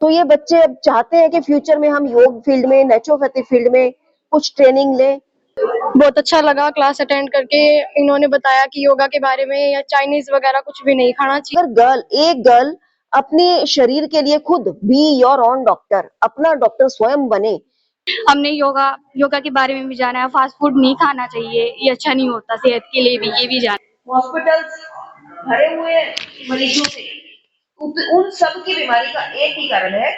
तो ये बच्चे अब चाहते हैं कि फ्यूचर में हम योग फील्ड में, नेचुरोपैथी फील्ड में कुछ ट्रेनिंग लें। बहुत अच्छा लगा क्लास अटेंड करके। इन्होंने बताया कि योगा के बारे में या चाइनीज वगैरह कुछ भी नहीं खाना चाहिए। अगर एक गर्ल अपने शरीर के लिए खुद बी योर ओन डॉक्टर, अपना डॉक्टर स्वयं बने। हमने योगा के बारे में भी जाना है। फास्ट फूड नहीं खाना चाहिए, ये अच्छा नहीं होता सेहत के लिए भी, ये भी जाना। हॉस्पिटल्स भरे हुए मरीजों से, उन सब की बीमारी का एक ही कारण है,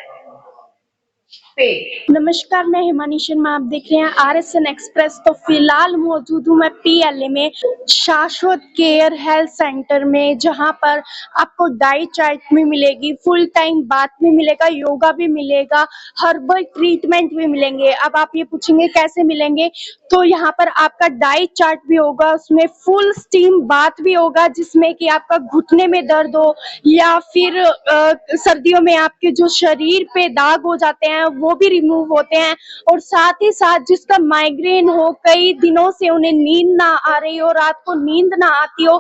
पेट। नमस्कार, मैं हिमानी शर्मा, आप देख रहे हैं RSN एक्सप्रेस। तो फिलहाल मौजूद हूँ मैं PLA में, शाश्वत केयर हेल्थ सेंटर में, जहाँ पर आपको डाइट चार्ट भी मिलेगी, फुल टाइम बाथ भी मिलेगा, योगा भी मिलेगा, हर्बल ट्रीटमेंट भी मिलेंगे। अब आप ये पूछेंगे कैसे मिलेंगे, तो यहाँ पर आपका डाइट चार्ट भी होगा, उसमें फुल स्टीम बाथ भी होगा, जिसमें कि आपका घुटने में दर्द हो या फिर सर्दियों में आपके जो शरीर पे दाग हो जाते हैं वो भी रिमूव होते हैं। और साथ ही साथ जिसका माइग्रेन हो, कई दिनों से उन्हें नींद ना आ रही हो, रात को नींद ना आती हो,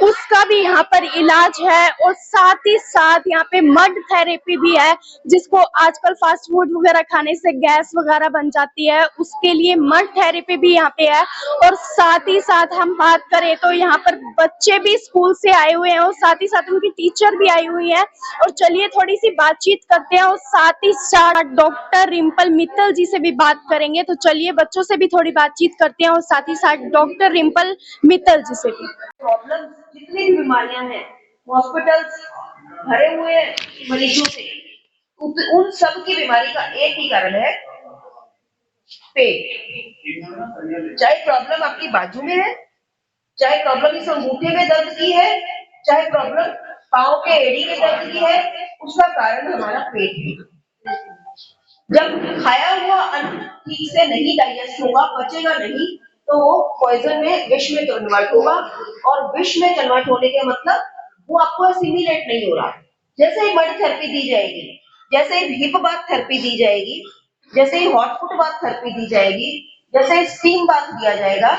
उसका भी यहाँ पर इलाज है। और साथ ही साथ यहाँ पे मड थेरेपी भी है, जिसको आजकल फास्ट फूड वगैरह खाने से गैस वगैरह बन जाती है, उसके लिए मड थेरेपी भी यहाँ पे है। और साथ ही साथ हम बात करें तो यहाँ पर बच्चे भी स्कूल से आए हुए हैं और साथ ही साथ उनकी टीचर भी आई हुई है। और चलिए थोड़ी सी बातचीत करते हैं और साथ ही साथ डॉक्टर रिम्पल मित्तल जी से भी बात करेंगे। तो चलिए बच्चों से भी थोड़ी बातचीत करते हैं और साथ ही साथ डॉक्टर रिम्पल मित्तल जी से भी। प्रॉब्लम जितनी भी बीमारियां हैं, हॉस्पिटल्स भरे हुए मरीजों से, उन सब की बीमारी का एक ही कारण है, पेट। चाहे प्रॉब्लम आपकी बाजू में है, चाहे प्रॉब्लम इस अंगूठे में दर्द की है, चाहे प्रॉब्लम पाँव के एड़ी के दर्द की है, उसका कारण हमारा पेट है। जब खाया हुआ अन्न ठीक से नहीं डाइजेस्ट होगा, पचेगा नहीं, तो वो पॉइजन में, विष में कन्वर्ट होगा। और विष में कन्वर्ट होने के मतलब वो आपको असिमिलेट नहीं हो रहा। जैसे ही मड थेरेपी दी जाएगी, जैसे ही हिप बाथ थेरेपी दी जाएगी, जैसे ही हॉट फुट बाथ थेरेपी दी जाएगी, जैसे ही स्टीम बाथ दिया जाएगा,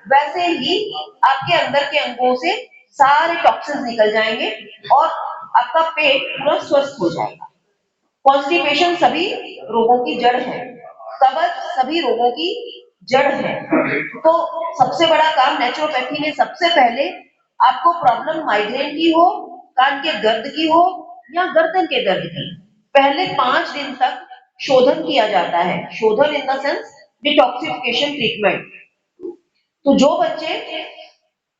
वैसे ही आपके अंदर के अंगों से सारे टॉक्सिन्स निकल जाएंगे और आपका पेट पूरा स्वस्थ हो जाएगा। कॉन्स्टिपेशन सभी रोगों की जड़ है, कब्ज सभी रोगों की जड़ है। तो सबसे बड़ा काम नेचुरोपैथी में सबसे पहले आपको प्रॉब्लम माइग्रेन की हो, कान के दर्द की हो या गर्दन के दर्द की, पहले 5 दिन तक शोधन किया जाता है। शोधन in the sense detoxification treatment. तो जो बच्चे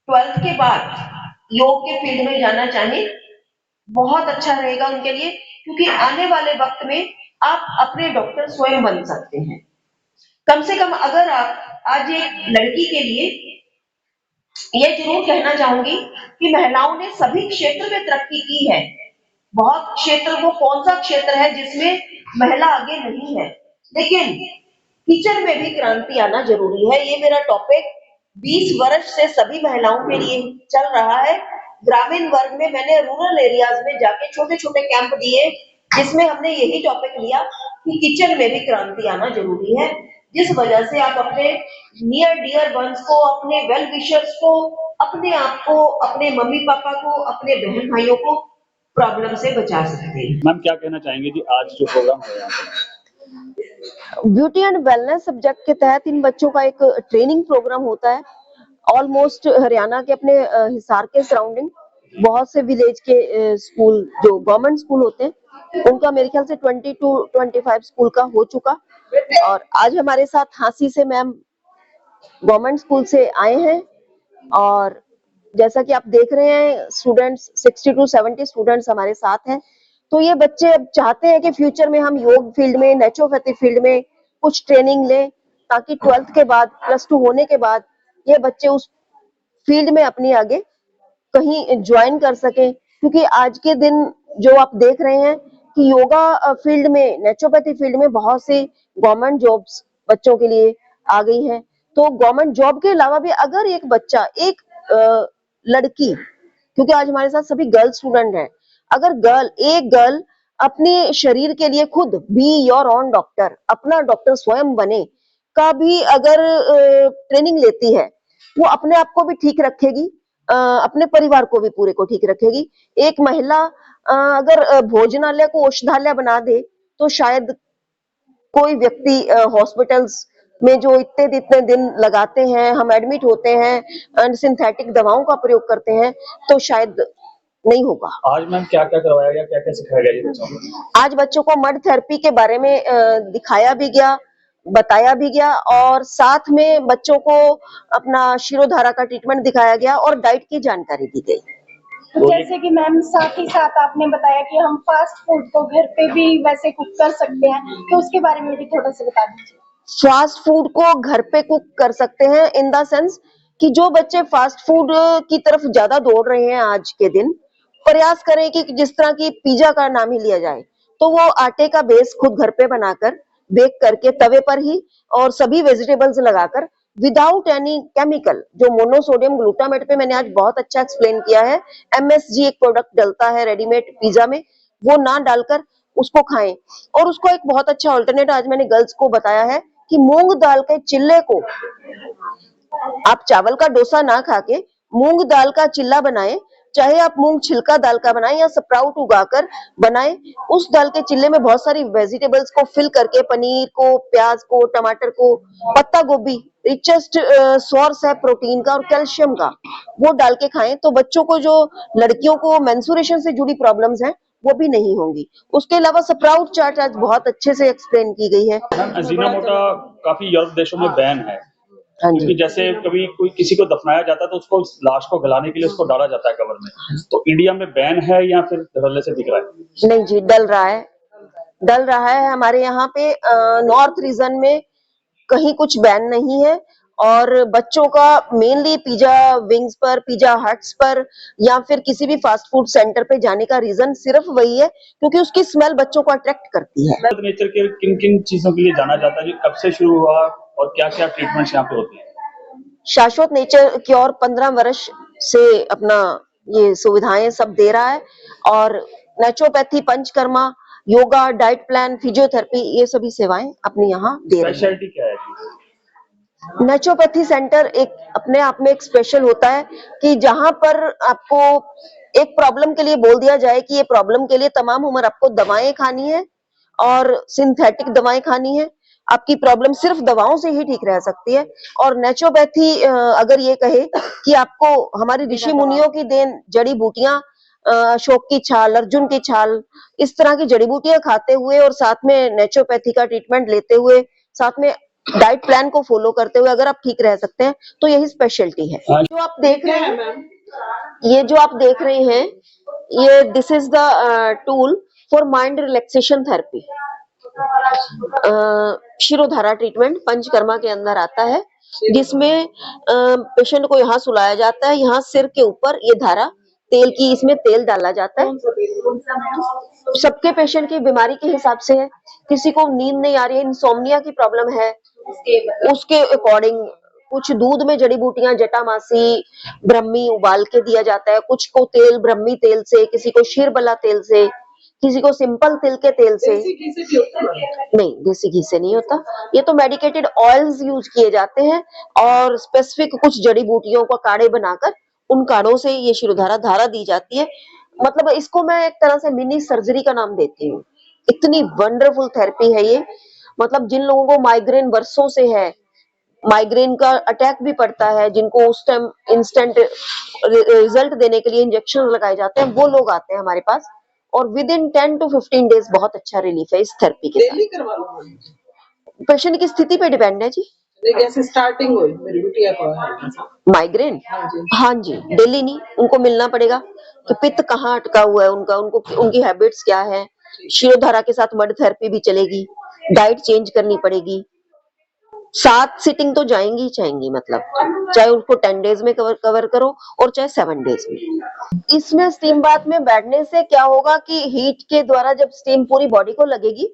12th के बाद योग के फील्ड में जाना चाहें, बहुत अच्छा रहेगा उनके लिए, क्योंकि आने वाले वक्त में आप अपने डॉक्टर स्वयं बन सकते हैं। कम से कम अगर आप आज एक लड़की के लिए ये जरूर कहना चाहूंगी कि महिलाओं ने सभी क्षेत्र में तरक्की की है। बहुत क्षेत्र, वो कौन सा क्षेत्र है जिसमें महिला आगे नहीं है, लेकिन किचन में भी क्रांति आना जरूरी है। ये मेरा टॉपिक 20 वर्ष से सभी महिलाओं के लिए चल रहा है। ग्रामीण वर्ग में मैंने रूरल एरियाज में जाके छोटे छोटे कैंप दिए, जिसमें हमने यही टॉपिक लिया कि किचन में भी क्रांति आना जरूरी है, जिस वजह से आप अपने नियर डियर वंस को, अपने वेल विशर्स को, अपने आप को, अपने मम्मी पापा को, अपने बहन भाइयों को प्रॉब्लम से बचा सकते हैं। मैम क्या कहना चाहेंगे जी, आज जो प्रोग्राम हो रहा है? ब्यूटी एंड वेलनेस सब्जेक्ट के तहत इन बच्चों का एक ट्रेनिंग प्रोग्राम होता है। ऑलमोस्ट हरियाणा के अपने हिसार के सराउंडिंग बहुत से विलेज के स्कूल, जो गवर्नमेंट स्कूल होते हैं, उनका मेरे ख्याल से 20 to 25 स्कूल का हो चुका। और आज हमारे साथ हांसी से मैम गवर्नमेंट स्कूल से आए हैं, और जैसा कि आप देख रहे हैं स्टूडेंट्स 60 to 70 स्टूडेंट्स हमारे साथ हैं। तो ये बच्चे अब चाहते हैं कि फ्यूचर में हम योग फील्ड में, नेचुरोपैथी फील्ड में कुछ ट्रेनिंग लें, ताकि 12th के बाद, +2 होने के बाद ये बच्चे उस फील्ड में अपनी आगे कहीं ज्वाइन कर सकें। क्योंकि आज के दिन जो आप देख रहे हैं कि योगा फील्ड में, नेचुरोपैथी फील्ड में बहुत सी गवर्नमेंट जॉब्स बच्चों के लिए आ गई हैं। तो गवर्नमेंट जॉब के अलावा भी अगर एक बच्चा, एक लड़की, क्योंकि आज हमारे साथ सभी गर्ल स्टूडेंट हैं, अगर एक गर्ल अपने शरीर के लिए खुद बी योर ओन डॉक्टर, अपना डॉक्टर स्वयं बने, का भी अगर ट्रेनिंग लेती है, वो अपने आप को भी ठीक रखेगी, अपने परिवार को भी पूरे को ठीक रखेगी। एक महिला अगर भोजनालय को औषधालय बना दे, तो शायद कोई व्यक्ति हॉस्पिटल्स में जो इतने दिन लगाते हैं, हम एडमिट होते हैं, सिंथेटिक दवाओं का प्रयोग करते हैं, तो शायद नहीं होगा। आज मैम क्या-क्या करवाया गया, क्या-क्या सिखाया गया ये बच्चों को? आज बच्चों को मड थेरेपी के बारे में दिखाया भी गया, बताया भी गया और साथ में बच्चों को अपना शिरोधारा का ट्रीटमेंट दिखाया गया और डाइट की जानकारी दी गई। तो जैसे कि मैम साथ ही साथ आपने बताया कि हम फास्ट फूड को घर पे भी वैसे कुक कर सकते हैं, तो उसके बारे में भी थोड़ा सा बता दीजिए। फास्ट फूड को घर पे कुक कर सकते हैं इन द सेंस कि जो बच्चे फास्ट फूड की तरफ ज्यादा दौड़ रहे हैं आज के दिन, प्रयास करें कि जिस तरह की पिज्जा का नाम ही लिया जाए, तो वो आटे का बेस खुद घर पे बनाकर बेक करके तवे पर ही और सभी वेजिटेबल्स लगाकर विदाउट एनी केमिकल, जो मोनोसोडियम ग्लूटामेट पे मैंने आज बहुत अच्छा एक्सप्लेन किया है, MSG एक प्रोडक्ट डलता है रेडीमेड पिज्जा में, वो ना डालकर उसको खाएं। और उसको एक बहुत अच्छा ऑल्टरनेट आज मैंने गर्ल्स को बताया है कि मूंग दाल के चिल्ले को आप चावल का डोसा ना खा के मूंग दाल का चिल्ला बनाएं, चाहे आप मूंग छिलका दाल का बनाएं या स्प्राउट उगाकर बनाएं। उस दाल के चिल्ले में बहुत सारी वेजिटेबल्स को फिल करके, पनीर को, प्याज को, टमाटर को, पत्ता गोभी, रिचेस्ट सोर्स है प्रोटीन का और कैल्शियम का, वो डाल के खाएं, तो बच्चों को जो लड़कियों को मेंस्ट्रुएशन से जुड़ी प्रॉब्लम्स हैं वो भी नहीं होंगी। उसके अलावा स्प्राउट चाट आज बहुत अच्छे से एक्सप्लेन की गई है। मैम अजीनोमोटो काफी यूरोप देशों में बैन है, हाँ क्योंकि जी, जैसे कभी कोई किसी को दफनाया जाता है तो उसको लाश को गलाने के लिए उसको डाला जाता है कब्र में, तो इंडिया में बैन है या फिर धड़ल्ले से दिख रहा है? नहीं जी, डल रहा है हमारे यहाँ पे नॉर्थ रीजन में कहीं कुछ बैन नहीं है और बच्चों का मेनली पिज्जा विंग्स पर, पिज्जा हट्स पर या फिर किसी भी फास्ट फूड सेंटर पे जाने का रीजन सिर्फ वही है क्योंकि उसकी स्मेल बच्चों को अट्रैक्ट करती है। नेचर के किन किन चीजों के लिए जाना जाता है, जो कब से शुरू हुआ और क्या क्या ट्रीटमेंट्स यहाँ पे होती है? शाश्वत नेचर क्योर 15 वर्ष से अपना ये सुविधाएं सब दे रहा है और naturopathy, panchakarma, yoga, diet plan, physiotherapy, ये सभी सेवाएं अपने यहाँ दे रहे हैं। स्पेशलिटी क्या है? नेचुरोपैथी सेंटर एक अपने आप में एक स्पेशल होता है कि जहां पर आपको एक प्रॉब्लम के लिए बोल दिया जाए कि ये प्रॉब्लम के लिए तमाम उम्र आपको दवाएं खानी है और सिंथेटिक दवाएं खानी है, आपकी प्रॉब्लम सिर्फ दवाओं से ही ठीक रह सकती है। और नेचुरोपैथी अगर ये कहे कि आपको हमारी ऋषि मुनियों की देन जड़ी बूटियां, अशोक की छाल, अर्जुन की छाल, इस तरह की जड़ी बूटियां खाते हुए और साथ में नेचुरोपैथी का ट्रीटमेंट लेते हुए, साथ में डाइट प्लान को फॉलो करते हुए अगर आप ठीक रह सकते हैं तो यही स्पेशलिटी है। जो आप देख रहे हैं, ये जो आप देख रहे हैं, ये this is the tool for mind relaxation therapy. Shirodhara treatment panchakarma के अंदर आता है, जिसमें पेशेंट को यहाँ सुलाया जाता है, यहाँ सिर के ऊपर ये धारा तेल की, इसमें तेल डाला जाता है। सबके पेशेंट की बीमारी के हिसाब से है, किसी को नींद नहीं आ रही है, इंसोम्निया की प्रॉब्लम है, उसके अकॉर्डिंग कुछ दूध में जड़ी बूटियां, जटामासी, ब्रह्मी उबाल के दिया जाता है, कुछ को तेल ब्रह्मी तेल से, किसी को शीरबला तेल से, किसी को सिंपल तिल के तेल से। नहीं, देसी घी से नहीं होता, ये तो मेडिकेटेड ऑयल्स यूज किए जाते हैं और स्पेसिफिक कुछ जड़ी बूटियों का काढ़े बनाकर उन काढ़ों से ये शिरोधारा धारा दी जाती है। मतलब इसको मैं एक तरह से मिनी सर्जरी का नाम देती हूँ, इतनी वंडरफुल थेरेपी है ये। मतलब जिन लोगों को माइग्रेन वर्षों से है, माइग्रेन का अटैक भी पड़ता है, जिनको उस टाइम इंस्टेंट रिजल्ट देने के लिए इंजेक्शन लगाए जाते हैं, वो लोग आते हैं हमारे पास और विद इन 10 to 15 डेज बहुत अच्छा रिलीफ है इस थेरेपी के साथ। पेशेंट की स्थिति पे डिपेंड है जी। जैसे स्टार्टिंग हुई मेरी बिटिया को माइग्रेन, हाँ जी, डेली नहीं, उनको मिलना पड़ेगा कि पित्त कहाँ अटका हुआ है उनका, उनको उनकी हैबिट्स क्या है। शिरोधारा के साथ मड थेरेपी भी चलेगी, डाइट चेंज करनी पड़ेगी, 7 सिटिंग तो जाएंगी ही जाएंगी, मतलब चाहे उसको 10 डेज में कवर करो और चाहे 7 डेज में। इसमें स्टीम बाथ में बैठने से क्या होगा कि हीट के द्वारा जब स्टीम पूरी बॉडी को लगेगी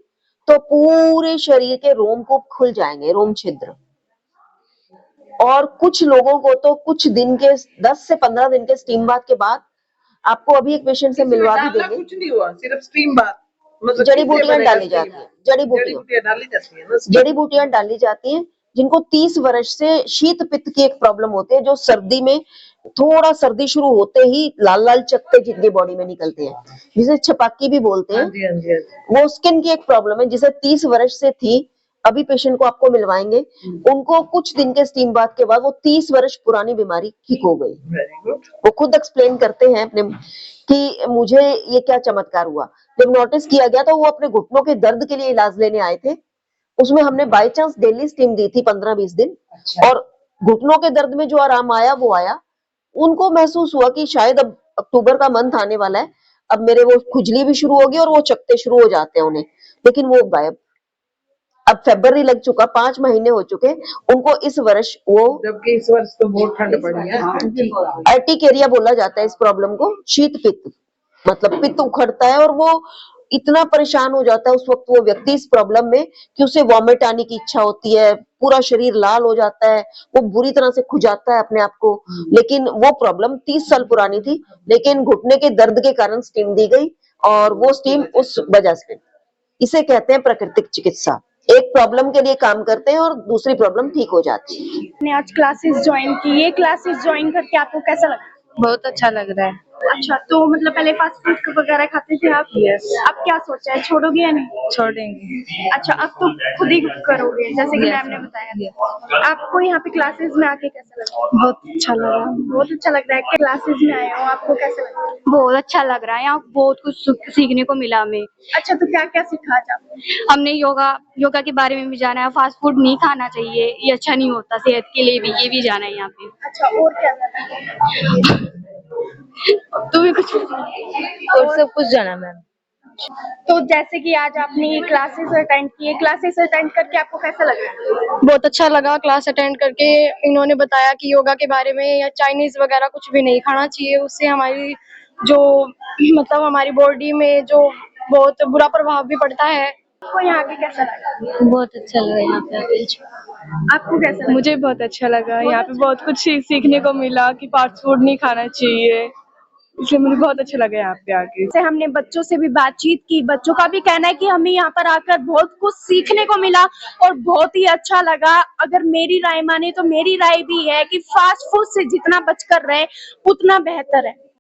तो पूरे शरीर के रोम को खुल जाएंगे, रोम छिद्र। और कुछ लोगों को तो कुछ दिन के 10 से 15 दिन के स्टीम बाथ के बाद, आपको अभी एक पेशेंट से मिलवा भी देंगे, कुछ नहीं हुआ, सिर्फ स्टीम बाथ, मतलब जड़ी बूटियां डाली जाती है, जड़ी बूटियां डाली जाती हैं। जिनको 30 वर्ष से शीत पित्त की एक प्रॉब्लम होती है, जो सर्दी में थोड़ा सर्दी शुरू होते ही लाल लाल चकत्ते जिनके बॉडी में निकलते हैं, जिसे छपाकी भी बोलते हाँ हैं। जी हाँ जी हाँ जी। वो स्किन की एक प्रॉब्लम है जिसे 30 वर्ष से थी, अभी पेशेंट को आपको मिलवाएंगे, उनको कुछ दिन के स्टीम बाथ के बाद वो 30 वर्ष पुरानी बीमारी ठीक हो गई। Very good. वो खुद एक्सप्लेन करते हैं अपने कि मुझे ये क्या चमत्कार हुआ। जब नोटिस किया गया तो वो अपने घुटनों के दर्द के लिए इलाज लेने आए थे, उसमें हमने बाय चांस डेली स्टीम दी थी 15-20 दिन, और घुटनों के दर्द में जो आराम आया वो आया। उनको महसूस हुआ कि शायद अब अक्टूबर का मंथ आने वाला है, अब मेरे वो खुजली भी शुरू होगी और वो चकत्ते शुरू हो जाते हैं उन्हें, लेकिन वो गायब। अब फरवरी लग चुका, 5 महीने हो चुके उनको। इस वर्ष वो जबकि इस वर्ष तो बहुत ठंड पड़ी है। अर्टिकेरिया बोला जाता है इस प्रॉब्लम को, शीत पित्त, मतलब पित्त उखड़ता है और वो इतना परेशान हो जाता है उस वक्त वो व्यक्ति इस प्रॉब्लम में कि उसे वॉमिट आने की इच्छा होती है, पूरा शरीर लाल हो जाता है, वो बुरी तरह से खुजाता है अपने आप को। लेकिन वो प्रॉब्लम 30 साल पुरानी थी, लेकिन घुटने के दर्द के कारण स्टीम दी गई और वो स्टीम उस वजह से, इसे कहते हैं प्राकृतिक चिकित्सा। एक प्रॉब्लम के लिए काम करते हैं और दूसरी प्रॉब्लम ठीक हो जाती है। मैंने आज क्लासेस ज्वाइन की, ये क्लासेस ज्वाइन करके आपको कैसा लगा? बहुत अच्छा लग रहा है। अच्छा, तो मतलब पहले फास्ट फूड वगैरह खाते थे आप? Yes. अब क्या सोचा है, छोड़ोगे या नहीं? छोड़ेंगे। अच्छा, अब तो खुद ही करोगे जैसे कि Yes. मैम ने बताया। आपको यहाँ पे क्लासेस में आके कैसा लगा? बहुत अच्छा लगा। बहुत अच्छा लग रहा है। क्लासेस में आए हो, आपको कैसा लग रहा है? बहुत अच्छा लग रहा है, यहाँ बहुत कुछ सीखने को मिला हमें। अच्छा, तो क्या क्या सीखा आज आपने? हमने योगा के बारे में भी जाना है, फास्ट फूड नहीं खाना चाहिए, ये अच्छा नहीं होता सेहत के लिए भी, ये भी जाना है यहाँ पे। अच्छा, और क्या जाना है? तुम्हें कुछ और सब कुछ जाना मैम। तो जैसे कि आज आपने ये क्लासेस अटेंड किए, क्लासेस अटेंड करके आपको कैसा लग रहा है? बहुत अच्छा लगा क्लास अटेंड करके। इन्होंने बताया कि योगा के बारे में या चाइनीज वगैरह कुछ भी नहीं खाना चाहिए, उससे हमारी जो मतलब हमारी बॉडी में जो बहुत बुरा प्रभाव भी पड़ता है। आपको यहाँ आके कैसा लगा? बहुत अच्छा लगा यहाँ पे आके। आपको कैसा लगा? मुझे बहुत अच्छा लगा, यहाँ पे बहुत कुछ सीखने को मिला कि फास्ट फूड नहीं खाना चाहिए, इसलिए मुझे बहुत अच्छा लगा यहाँ पे आके। से हमने बच्चों से भी बातचीत की, बच्चों का भी कहना है कि हमें यहाँ पर आकर बहुत कुछ सीखने को मिला और बहुत ही अच्छा लगा। अगर मेरी राय माने तो मेरी राय भी है कि फास्ट फूड से जितना बचकर रहे उतना बेहतर है।